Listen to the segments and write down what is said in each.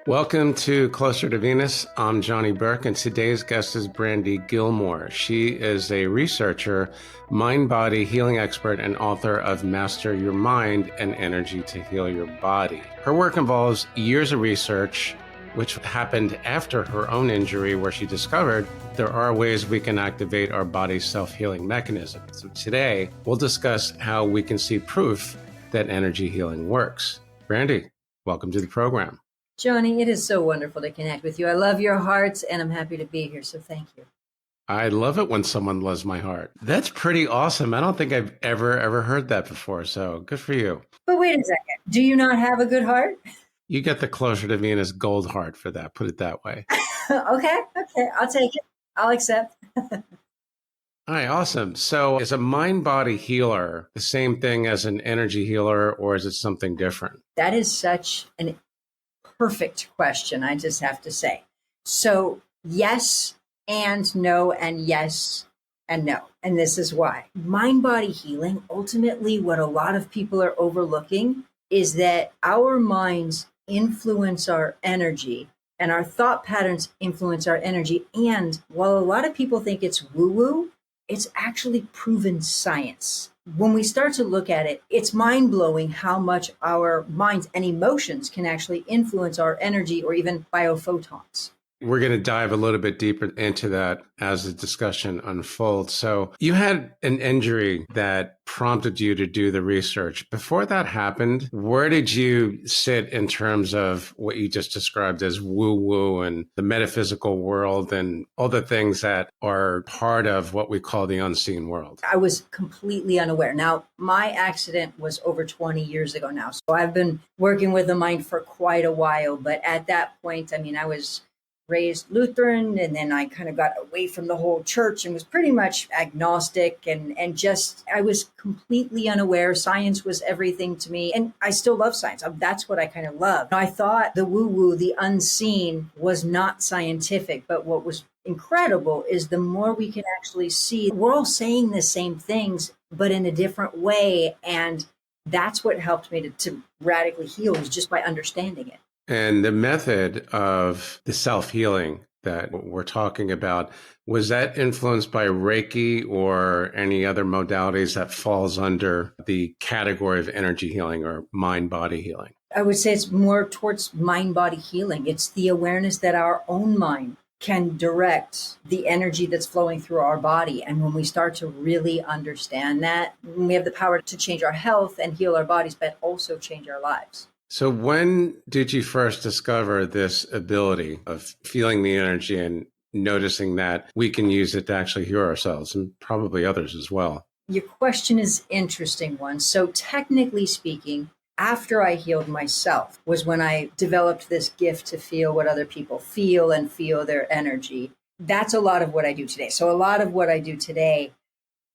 Welcome to Closer to Venus. I'm Johnny Burke, and today's guest is Brandi Gilmore. She is a researcher, mind-body healing expert, and author of Master Your Mind and Energy to Heal Your Body. Her work involves years of research, which happened after her own injury, where she discovered there are ways we can activate our body's self-healing mechanism. So today, we'll discuss how we can see proof that energy healing works. Brandi, welcome to the program. Johnny, it is so wonderful to connect with you. I love your hearts, and I'm happy to be here, so thank you. I love it when someone loves my heart. That's pretty awesome. I don't think I've ever heard that before, so good for you. But wait a second. Do you not have a good heart? You get the Closer to Venus gold heart for that, put it that way. Okay, I'll take it. I'll accept. All right, awesome. So is a mind-body healer the same thing as an energy healer, or is it something different? That is such an perfect question, I just have to say. So yes and no, and yes and no. And this is why. Mind-body healing, ultimately what a lot of people are overlooking is that our minds influence our energy and our thought patterns influence our energy. And while a lot of people think it's woo-woo, it's actually proven science. When we start to look at it, it's mind-blowing how much our minds and emotions can actually influence our energy or even biophotons. We're going to dive a little bit deeper into that as the discussion unfolds. So you had an injury that prompted you to do the research. Before that happened, where did you sit in terms of what you just described as woo-woo and the metaphysical world and all the things that are part of what we call the unseen world? I was completely unaware. Now, my accident was over 20 years ago now. So I've been working with the mind for quite a while. But at that point, I was raised Lutheran, and then I kind of got away from the whole church and was pretty much agnostic and just, I was completely unaware. Science was everything to me. And I still love science. That's what I kind of love. I thought the woo-woo, the unseen was not scientific, but what was incredible is the more we can actually see, we're all saying the same things, but in a different way. And that's what helped me to radically heal, was just by understanding it. And the method of the self-healing that we're talking about, was that influenced by Reiki or any other modalities that falls under the category of energy healing or mind-body healing? I would say it's more towards mind-body healing. It's the awareness that our own mind can direct the energy that's flowing through our body. And when we start to really understand that, we have the power to change our health and heal our bodies, but also change our lives. So when did you first discover this ability of feeling the energy and noticing that we can use it to actually heal ourselves and probably others as well? Your question is an interesting one. So technically speaking, after I healed myself was when I developed this gift to feel what other people feel and feel their energy. That's a lot of what I do today. So a lot of what I do today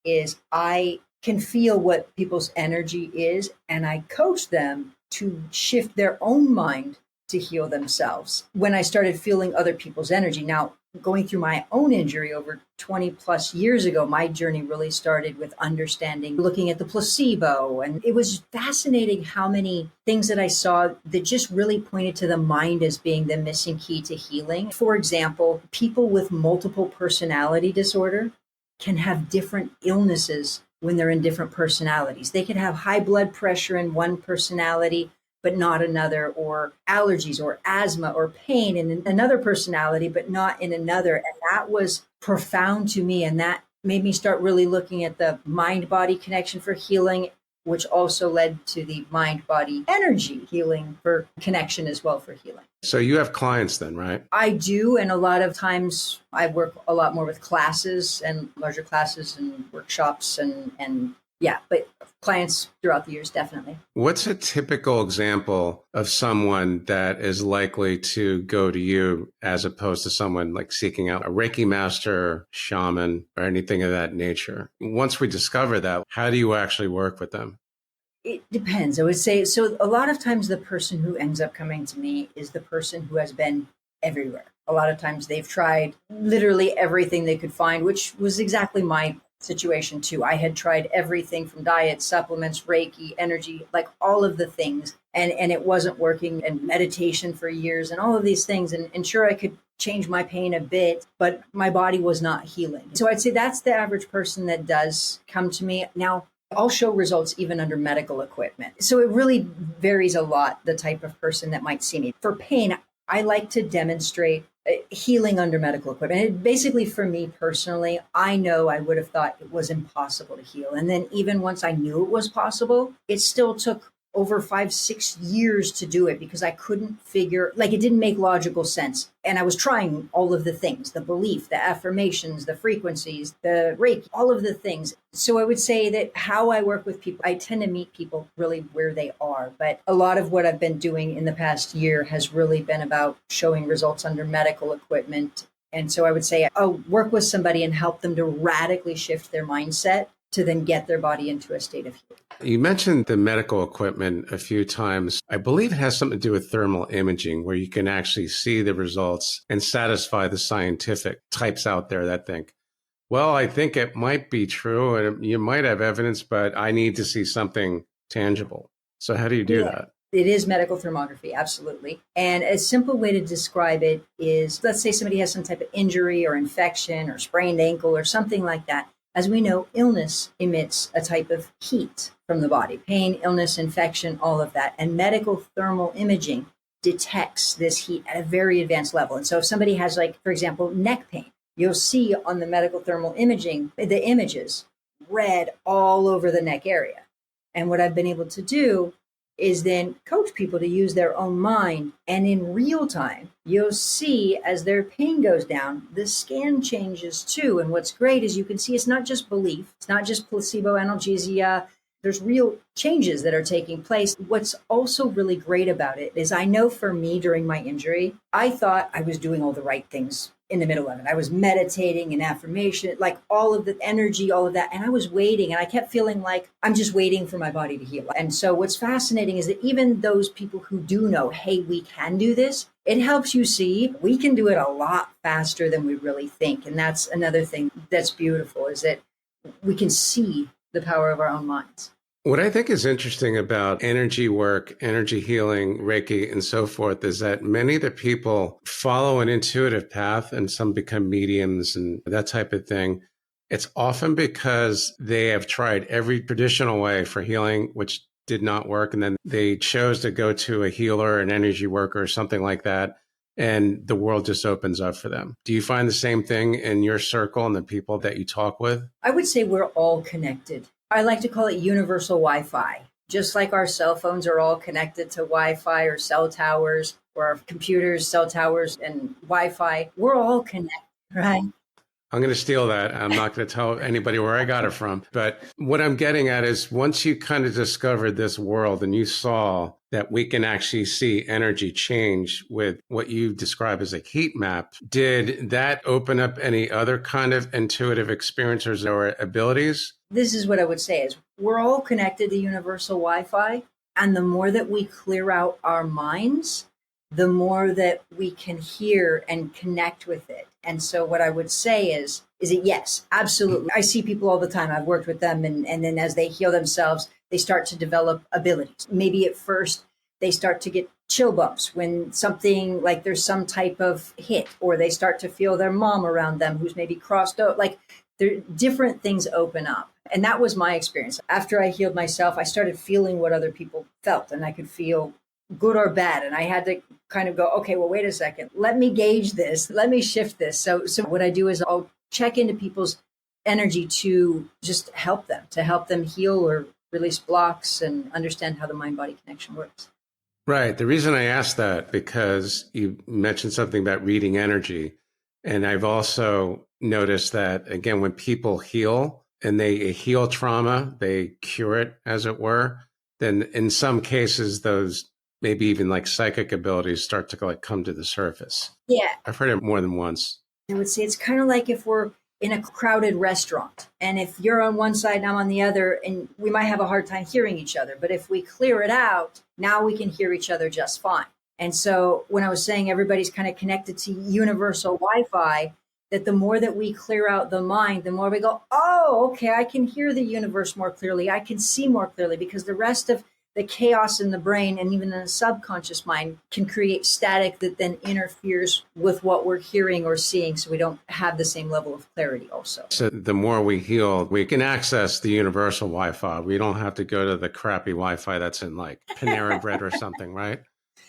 is I can feel what people's energy is, and I coach them to shift their own mind to heal themselves. When I started feeling other people's energy, now going through my own injury over 20 plus years ago, my journey really started with understanding, looking at the placebo. And it was fascinating how many things that I saw that just really pointed to the mind as being the missing key to healing. For example, people with multiple personality disorder can have different illnesses when they're in different personalities. They could have high blood pressure in one personality, but not another, or allergies or asthma or pain in another personality, but not in another. And that was profound to me. And that made me start really looking at the mind-body connection for healing, which also led to the mind-body energy healing for connection as well for healing. So you have clients then, right? I do. And a lot of times I work a lot more with classes and larger classes and workshops and yeah, but clients throughout the years, definitely. What's a typical example of someone that is likely to go to you as opposed to someone like seeking out a Reiki master, shaman, or anything of that nature? Once we discover that, how do you actually work with them? It depends. I would say, so a lot of times the person who ends up coming to me is the person who has been everywhere. A lot of times they've tried literally everything they could find, which was exactly my situation too. I had tried everything from diet, supplements, Reiki, energy, like all of the things. And it wasn't working, and meditation for years and all of these things. And sure, I could change my pain a bit, but my body was not healing. So I'd say that's the average person that does come to me. Now, I'll show results even under medical equipment. So it really varies a lot, the type of person that might see me. For pain, I like to demonstrate healing under medical equipment. And basically, for me personally, I know I would have thought it was impossible to heal. And then even once I knew it was possible, it still took over 5-6 years to do it because I couldn't figure, like, it didn't make logical sense. And I was trying all of the things, the belief, the affirmations, the frequencies, the Reiki, all of the things. So I would say that how I work with people, I tend to meet people really where they are. But a lot of what I've been doing in the past year has really been about showing results under medical equipment. And so I would say I'll work with somebody and help them to radically shift their mindset to then get their body into a state of healing. You mentioned the medical equipment a few times. I believe it has something to do with thermal imaging, where you can actually see the results and satisfy the scientific types out there that think, well, I think it might be true and you might have evidence, but I need to see something tangible. So how do you do that? It is medical thermography, absolutely. And a simple way to describe it is, let's say somebody has some type of injury or infection or sprained ankle or something like that. As we know, illness emits a type of heat from the body, pain, illness, infection, all of that. And medical thermal imaging detects this heat at a very advanced level. And so if somebody has, like, for example, neck pain, you'll see on the medical thermal imaging, the images red all over the neck area. And what I've been able to do is then coach people to use their own mind. And in real time, you'll see as their pain goes down, the scan changes too. And what's great is you can see it's not just belief, it's not just placebo analgesia. There's real changes that are taking place. What's also really great about it is I know for me during my injury, I thought I was doing all the right things in the middle of it. I was meditating and affirmation, like all of the energy, all of that. And I was waiting and I kept feeling like I'm just waiting for my body to heal. And so what's fascinating is that even those people who do know, hey, we can do this, it helps you see we can do it a lot faster than we really think. And that's another thing that's beautiful, is that we can see the power of our own minds. What I think is interesting about energy work, energy healing, Reiki, and so forth is that many of the people follow an intuitive path and some become mediums and that type of thing. It's often because they have tried every traditional way for healing, which did not work. And then they chose to go to a healer, an energy worker, or something like that. And the world just opens up for them. Do you find the same thing in your circle and the people that you talk with? I would say we're all connected. I like to call it universal Wi-Fi. Just like our cell phones are all connected to Wi-Fi or cell towers, or our computers, cell towers, and Wi-Fi, we're all connected, right? I'm going to steal that. I'm not going to tell anybody where I got it from. But what I'm getting at is once you kind of discovered this world and you saw that we can actually see energy change with what you describe as a heat map, did that open up any other kind of intuitive experiences or abilities? This is what I would say is we're all connected to universal Wi-Fi. And the more that we clear out our minds, the more that we can hear and connect with it. And so what I would say is it yes, absolutely. I see people all the time. I've worked with them. And then as they heal themselves, they start to develop abilities. Maybe at first they start to get chill bumps when something like there's some type of hit, or they start to feel their mom around them who's maybe crossed out. Like there, different things open up. And that was my experience. After I healed myself, I started feeling what other people felt, and I could feel good or bad. And I had to kind of go, okay, well, wait a second. Let me gauge this. Let me shift this. So what I do is I'll check into people's energy to just help them heal or release blocks and understand how the mind-body connection works. Right. The reason I asked that, because you mentioned something about reading energy. And I've also noticed that, again, when people heal and they heal trauma, they cure it, as it were, then in some cases, those maybe even like psychic abilities start to like come to the surface. Yeah. I've heard it more than once. I would say it's kind of like if we're in a crowded restaurant, and if you're on one side and I'm on the other, and we might have a hard time hearing each other, but if we clear it out, now we can hear each other just fine. And so when I was saying everybody's kind of connected to universal Wi-Fi, that the more that we clear out the mind, the more we go, oh, okay, I can hear the universe more clearly. I can see more clearly, because the rest of the chaos in the brain and even in the subconscious mind can create static that then interferes with what we're hearing or seeing. So we don't have the same level of clarity also. So the more we heal, we can access the universal Wi-Fi. We don't have to go to the crappy Wi-Fi that's in like Panera Bread or something, right?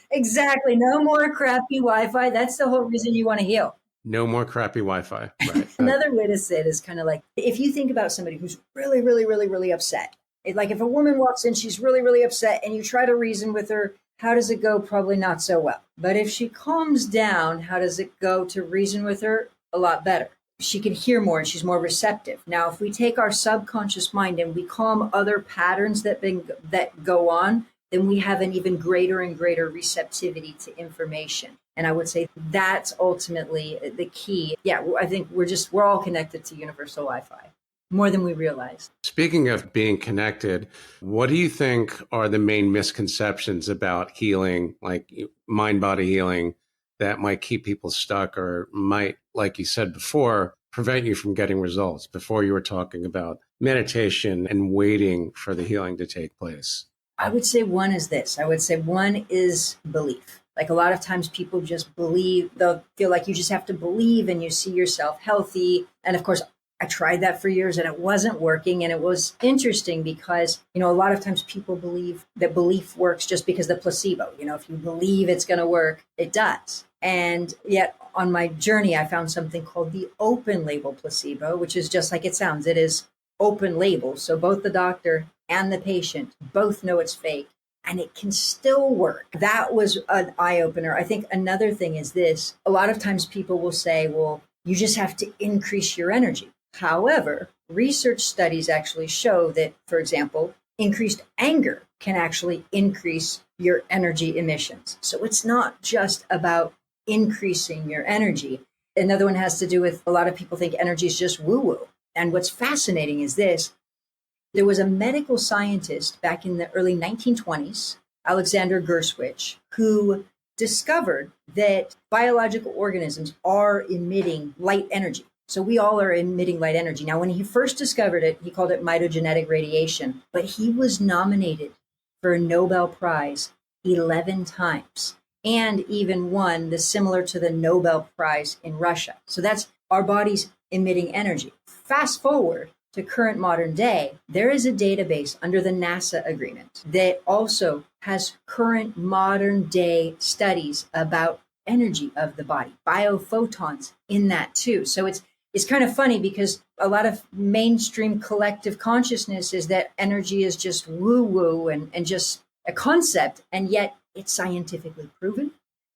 Exactly. No more crappy Wi-Fi. That's the whole reason you want to heal. No more crappy Wi-Fi. Right. Another way to say it is kind of like, if you think about somebody who's really, really, really, really upset, like if a woman walks in, she's really, really upset, and you try to reason with her, how does it go? Probably not so well. But if she calms down, how does it go to reason with her? A lot better. She can hear more and she's more receptive. Now, if we take our subconscious mind and we calm other patterns that go on, then we have an even greater and greater receptivity to information. And I would say that's ultimately the key. Yeah, I think we're all connected to universal Wi-Fi more than we realize. Speaking of being connected, what do you think are the main misconceptions about healing, like mind-body healing, that might keep people stuck or might, like you said before, prevent you from getting results? Before you were talking about meditation and waiting for the healing to take place. I would say one is this. I would say one is belief. Like a lot of times people just believe, they'll feel like you just have to believe and you see yourself healthy. And of course, I tried that for years and it wasn't working. And it was interesting because, a lot of times people believe that belief works just because the placebo, if you believe it's going to work, it does. And yet on my journey, I found something called the open label placebo, which is just like it sounds. It is open label. So both the doctor and the patient both know it's fake and it can still work. That was an eye opener. I think another thing is this. A lot of times people will say, well, you just have to increase your energy. However, research studies actually show that, for example, increased anger can actually increase your energy emissions. So it's not just about increasing your energy. Another one has to do with a lot of people think energy is just woo-woo. And what's fascinating is this. There was a medical scientist back in the early 1920s, Alexander Gerswich, who discovered that biological organisms are emitting light energy. So we all are emitting light energy. Now, when he first discovered it, he called it mitogenetic radiation, but he was nominated for a Nobel Prize 11 times and even won the similar to the Nobel Prize in Russia. So that's our bodies emitting energy. Fast forward to current modern day, there is a database under the NASA agreement that also has current modern day studies about energy of the body, biophotons in that too. So it's kind of funny because a lot of mainstream collective consciousness is that energy is just woo-woo and just a concept, and yet it's scientifically proven.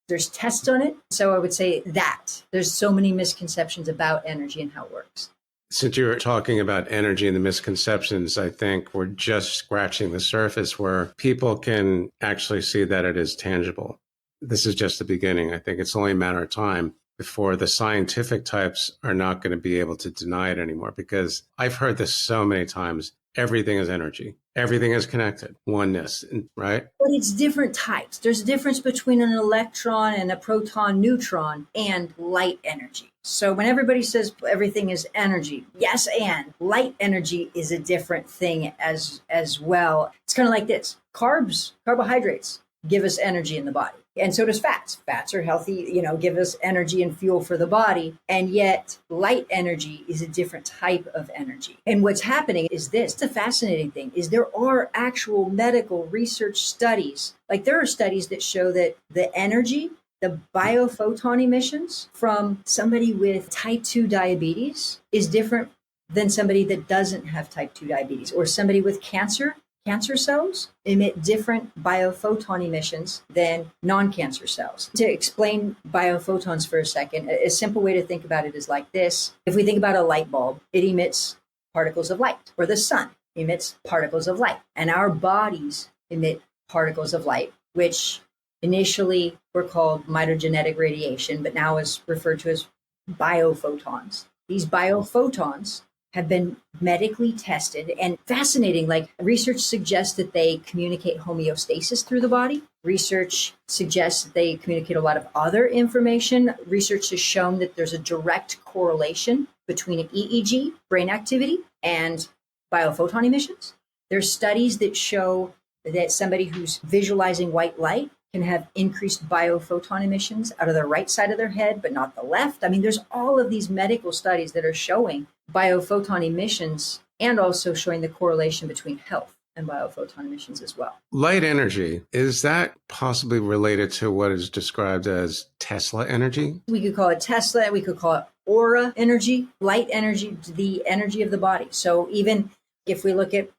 There's tests on it. So I would say that there's so many misconceptions about energy and how it works. Since you were talking about energy and the misconceptions, I think we're just scratching the surface where people can actually see that it is tangible. This is just the beginning. I think it's only a matter of time before the scientific types are not going to be able to deny it anymore, because I've heard this so many times. Everything is energy. Everything is connected. Oneness, right? But it's different types. There's a difference between an electron and a proton neutron and light energy. So when everybody says everything is energy, yes, and light energy is a different thing as well. It's kind of like this. Carbohydrates give us energy in the body. And so does fats. Fats are healthy, give us energy and fuel for the body. And yet light energy is a different type of energy. And what's happening is this, the fascinating thing is there are actual medical research studies. Like there are studies that show that the energy, the biophoton emissions from somebody with type 2 diabetes is different than somebody that doesn't have type 2 diabetes, or somebody with cancer. Cancer cells emit different biophoton emissions than non-cancer cells. To explain biophotons for a second, a simple way to think about it is like this. If we think about a light bulb, it emits particles of light, or the sun emits particles of light. And our bodies emit particles of light, which initially were called mitogenetic radiation, but now is referred to as biophotons. These biophotons have been medically tested and fascinating. Like research suggests that they communicate homeostasis through the body. Research suggests that they communicate a lot of other information. Research has shown that there's a direct correlation between an EEG, brain activity, and biophoton emissions. There's studies that show that somebody who's visualizing white light can have increased biophoton emissions out of the right side of their head, but not the left. I mean, there's all of these medical studies that are showing biophoton emissions and also showing the correlation between health and biophoton emissions as well. Light energy, is that possibly related to what is described as Tesla energy? We could call it Tesla, we could call it aura energy, light energy, the energy of the body. So even if we look at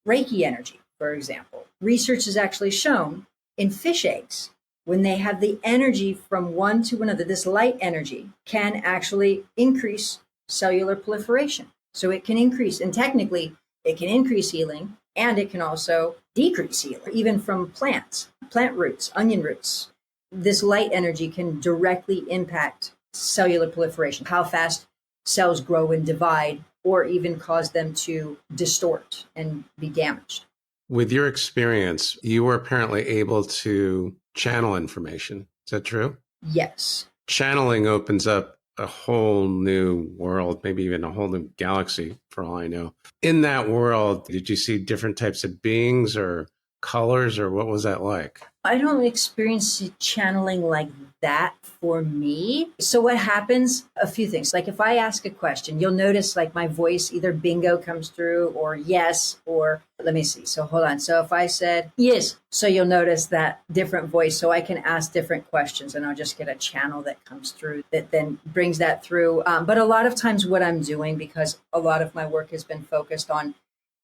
Reiki energy, for example, research has actually shown in fish eggs, when they have the energy from one to another, this light energy can actually increase cellular proliferation. So it can increase, and technically it can increase healing, and it can also decrease healing, even from plants, plant roots, onion roots. This light energy can directly impact cellular proliferation, how fast cells grow and divide, or even cause them to distort and be damaged. With your experience, you were apparently able to channel information. Is that true? Yes. Channeling opens up a whole new world, maybe even a whole new galaxy, for all I know. In that world, did you see different types of beings or colors, or what was that like? I don't experience channeling like that for me. So what happens, a few things. Like if I ask a question, you'll notice like my voice, either bingo comes through or yes, or let me see. So hold on. So if I said yes, so you'll notice that different voice. So I can ask different questions and I'll just get a channel that comes through that then brings that through. But a lot of times what I'm doing, because a lot of my work has been focused on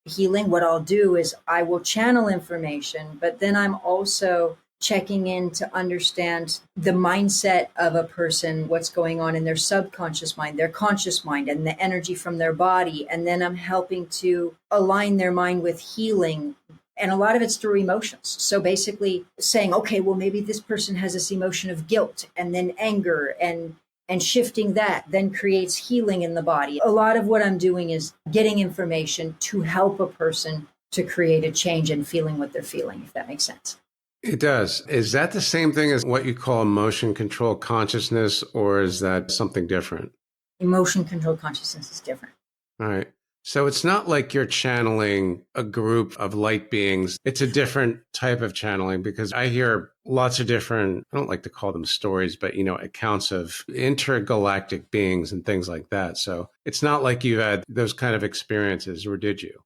healing, what I'll do is I will channel information, but then I'm also checking in to understand the mindset of a person, what's going on in their subconscious mind, their conscious mind, and the energy from their body. And then I'm helping to align their mind with healing. And a lot of it's through emotions. So basically saying, okay, well, maybe this person has this emotion of guilt and then anger, and shifting that then creates healing in the body. A lot of what I'm doing is getting information to help a person to create a change in feeling what they're feeling, if that makes sense. It does. Is that the same thing as what you call emotion control consciousness, or is that something different? Emotion control consciousness is different. All right. So it's not like you're channeling a group of light beings. It's a different type of channeling, because I hear lots of different, I don't like to call them stories, but, accounts of intergalactic beings and things like that. So it's not like you had those kind of experiences, or did you?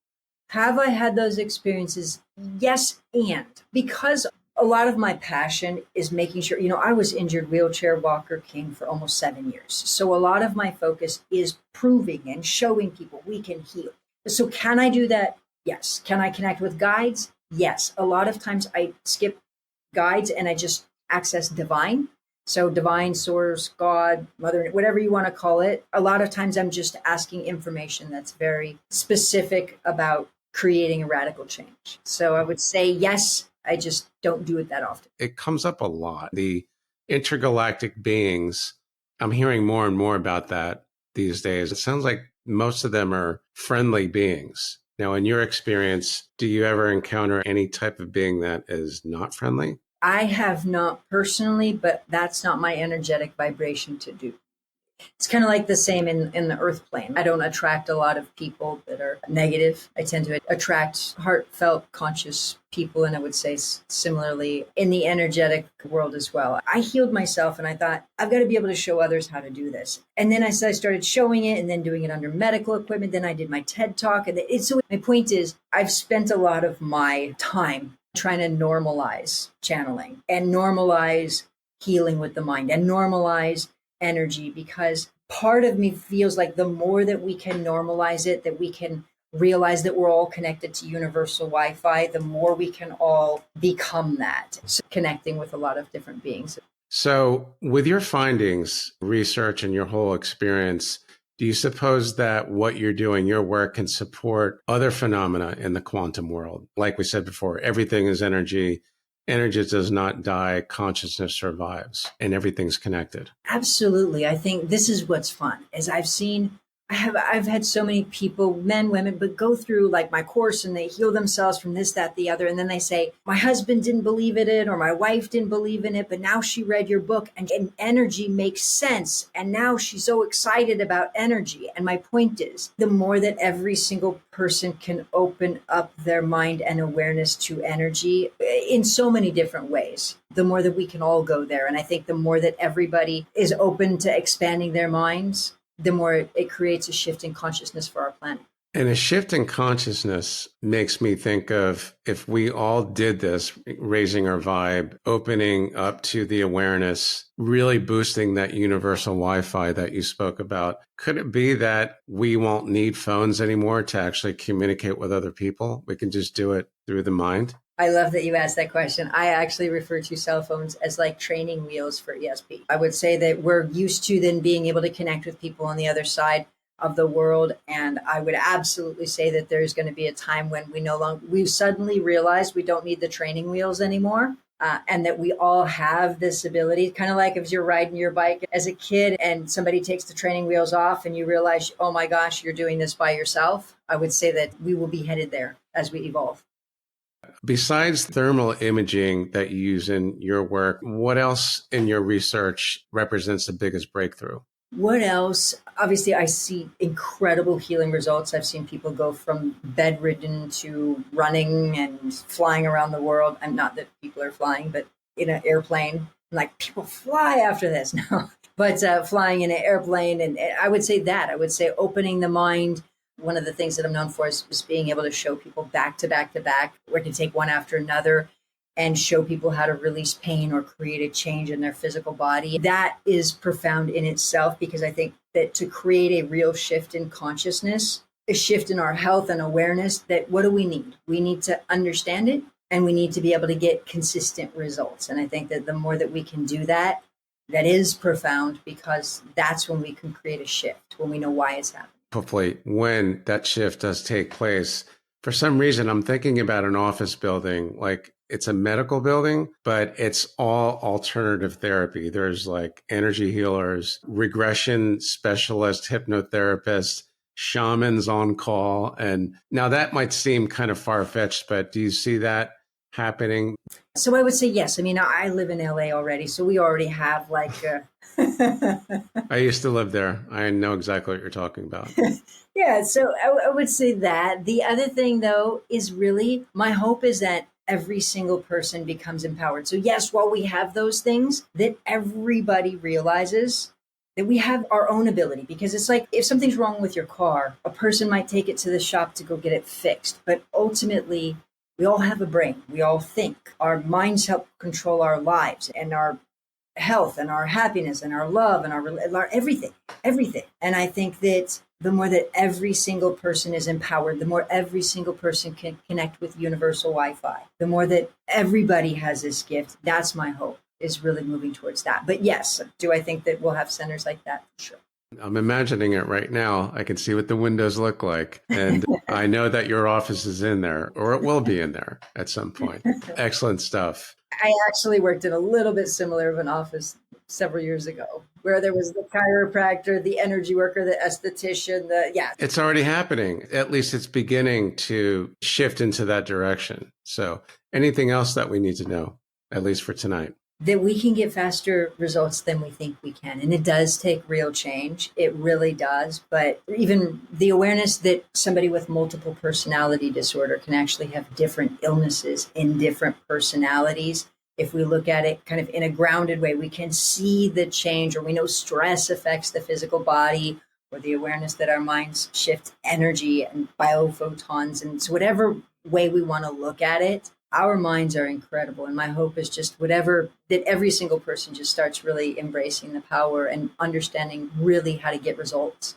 Have I had those experiences? Yes, and because a lot of my passion is making sure, I was injured wheelchair walker king for almost 7 years. So a lot of my focus is proving and showing people we can heal. So can I do that? Yes. Can I connect with guides? Yes. A lot of times I skip guides and I just access divine. So divine source, God, mother, whatever you want to call it. A lot of times I'm just asking information that's very specific about creating a radical change. So I would say yes. I just don't do it that often. It comes up a lot. The intergalactic beings, I'm hearing more and more about that these days. It sounds like most of them are friendly beings. Now, in your experience, do you ever encounter any type of being that is not friendly? I have not personally, but that's not my energetic vibration to do. It's kind of like the same in the earth plane. I don't attract a lot of people that are negative. I tend to attract heartfelt, conscious people. And I would say similarly in the energetic world as well. I healed myself and I thought, I've got to be able to show others how to do this. And then I started showing it and then doing it under medical equipment. Then I did my TED talk. And so my point is, I've spent a lot of my time trying to normalize channeling and normalize healing with the mind and normalize energy, because part of me feels like the more that we can normalize it, that we can realize that we're all connected to universal Wi-Fi, the more we can all become that. So connecting with a lot of different beings. So with your findings, research, and your whole experience, do you suppose that what you're doing, your work, can support other phenomena in the quantum world? Like we said before, everything is energy. Energy does not die, consciousness survives, and everything's connected. Absolutely. I think this is what's fun, is I've seen I've had so many people, men, women, but go through like my course and they heal themselves from this, that, the other. And then they say, my husband didn't believe in it or my wife didn't believe in it, but now she read your book and energy makes sense. And now she's so excited about energy. And my point is, the more that every single person can open up their mind and awareness to energy in so many different ways, the more that we can all go there. And I think the more that everybody is open to expanding their minds, the more it creates a shift in consciousness for our planet. And a shift in consciousness makes me think of if we all did this, raising our vibe, opening up to the awareness, really boosting that universal Wi-Fi that you spoke about. Could it be that we won't need phones anymore to actually communicate with other people? We can just do it through the mind? I love that you asked that question. I actually refer to cell phones as like training wheels for ESP. I would say that we're used to then being able to connect with people on the other side of the world. And I would absolutely say that there's going to be a time when we suddenly realize we don't need the training wheels anymore. And that we all have this ability, kind of like if you're riding your bike as a kid and somebody takes the training wheels off and you realize, oh my gosh, you're doing this by yourself. I would say that we will be headed there as we evolve. Besides thermal imaging that you use in your work, what else in your research represents the biggest breakthrough? What else? Obviously, I see incredible healing results. I've seen people go from bedridden to running and flying around the world. And not that people are flying, but in an airplane. Like people fly after this now, but flying in an airplane. And I would say opening the mind. One of the things that I'm known for is being able to show people back to back to back, or to take one after another and show people how to release pain or create a change in their physical body. That is profound in itself, because I think that to create a real shift in consciousness, a shift in our health and awareness, that what do we need? We need to understand it, and we need to be able to get consistent results. And I think that the more that we can do that, that is profound, because that's when we can create a shift, when we know why it's happening. Hopefully, when that shift does take place, for some reason, I'm thinking about an office building, like it's a medical building, but it's all alternative therapy. There's like energy healers, regression specialists, hypnotherapists, shamans on call. And now that might seem kind of far-fetched, but do you see that happening? So I would say yes. I mean, I live in LA already, so we already have like I used to live there. I know exactly what you're talking about. Yeah, so I would say that. The other thing, though, is really my hope is that every single person becomes empowered. So, yes, while we have those things, that everybody realizes that we have our own ability. Because it's like if something's wrong with your car, a person might take it to the shop to go get it fixed. But ultimately, we all have a brain. We all think. Our minds help control our lives and our health and our happiness and our love and our everything. And I think that the more that every single person is empowered, the more every single person can connect with universal Wi-Fi, the more that everybody has this gift. That's my hope, is really moving towards that. But yes, do I think that we'll have centers like that? Sure. I'm imagining it right now. I can see what the windows look like. And I know that your office is in there, or it will be in there at some point. Excellent stuff. I actually worked in a little bit similar of an office several years ago, where there was the chiropractor, the energy worker, the esthetician, It's already happening. At least it's beginning to shift into that direction. So anything else that we need to know, at least for tonight? That we can get faster results than we think we can. And it does take real change. It really does. But even the awareness that somebody with multiple personality disorder can actually have different illnesses in different personalities. If we look at it kind of in a grounded way, we can see the change, or we know stress affects the physical body, or the awareness that our minds shift energy and biophotons. And so whatever way we want to look at it, our minds are incredible. And my hope is just that every single person just starts really embracing the power and understanding really how to get results.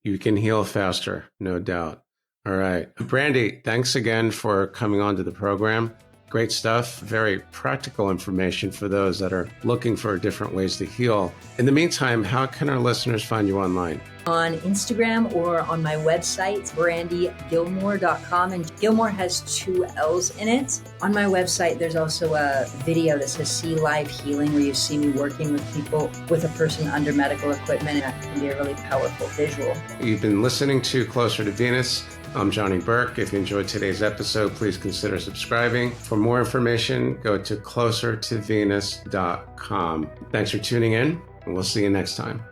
You can heal faster, no doubt. All right. Brandy, thanks again for coming on to the program. Great stuff. Very practical information for those that are looking for different ways to heal. In the meantime, how can our listeners find you online? On Instagram or on my website, brandygilmore.com. And Gilmore has 2 L's in it. On my website, there's also a video that says See Live Healing, where you see me working with people, with a person under medical equipment. And that can be a really powerful visual. You've been listening to Closer to Venus. I'm Johnny Burke. If you enjoyed today's episode, please consider subscribing. For more information, go to closertovenus.com. Thanks for tuning in, and we'll see you next time.